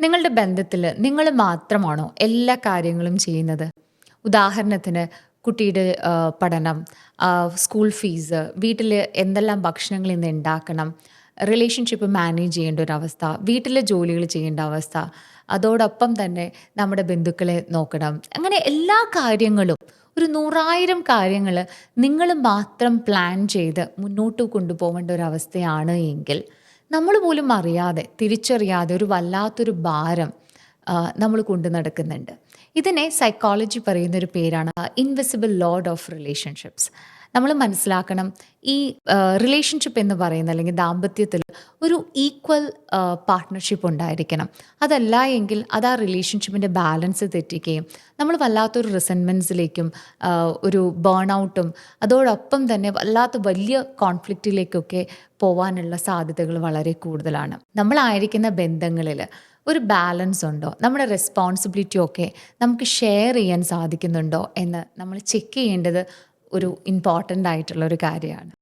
നിങ്ങളുടെ ബന്ധത്തിൽ നിങ്ങൾ മാത്രമാണോ എല്ലാ കാര്യങ്ങളും ചെയ്യുന്നത്? ഉദാഹരണത്തിന് കുട്ടിയുടെ പഠനം, സ്കൂൾ ഫീസ്, വീട്ടിൽ എന്തെല്ലാം ഭക്ഷണങ്ങൾ ഇന്ന് ഉണ്ടാക്കണം, റിലേഷൻഷിപ്പ് മാനേജ് ചെയ്യേണ്ട ഒരവസ്ഥ, വീട്ടിലെ ജോലികൾ ചെയ്യേണ്ട അവസ്ഥ, അതോടൊപ്പം തന്നെ നമ്മുടെ ബന്ധുക്കളെ നോക്കണം. അങ്ങനെ എല്ലാ കാര്യങ്ങളും ഒരു 100,000 കാര്യങ്ങൾ നിങ്ങൾ മാത്രം പ്ലാൻ ചെയ്ത് മുന്നോട്ട് കൊണ്ടുപോകേണ്ട ഒരവസ്ഥയാണ് എങ്കിൽ നമ്മൾ പോലും അറിയാതെ, തിരിച്ചറിയാതെ ഒരു വല്ലാത്തൊരു ഭാരം നമ്മൾ കൊണ്ടു നടക്കുന്നുണ്ട്. ഇതിനെ സൈക്കോളജി പറയുന്നൊരു പേരാണ് ഇൻവിസിബിൾ ലോഡ് ഓഫ് റിലേഷൻഷിപ്സ്. നമ്മൾ മനസ്സിലാക്കണം, ഈ റിലേഷൻഷിപ്പ് എന്ന് പറയുന്ന അല്ലെങ്കിൽ ദാമ്പത്യത്തിൽ ഒരു ഈക്വൽ പാർട്ട്ണർഷിപ്പ് ഉണ്ടായിരിക്കണം. അതല്ല എങ്കിൽ അത് ആ റിലേഷൻഷിപ്പിൻ്റെ ബാലൻസ് തെറ്റിക്കുകയും നമ്മൾ വല്ലാത്തൊരു റിസൻമെൻറ്റ്സിലേക്കും ഒരു ബേൺ ഔട്ടും അതോടൊപ്പം തന്നെ വല്ലാത്ത വലിയ കോൺഫ്ലിക്റ്റിലേക്കൊക്കെ പോവാനുള്ള സാധ്യതകൾ വളരെ കൂടുതലാണ്. നമ്മളായിരിക്കുന്ന ബന്ധങ്ങളിൽ ഒരു ബാലൻസ് ഉണ്ടോ, നമ്മുടെ റെസ്പോൺസിബിലിറ്റി ഒക്കെ നമുക്ക് ഷെയർ ചെയ്യാൻ സാധിക്കുന്നുണ്ടോ എന്ന് നമ്മൾ ചെക്ക് ചെയ്യേണ്ടത് ഒരു ഇമ്പോർട്ടൻ്റ് ആയിട്ടുള്ള ഒരു കാര്യമാണ്.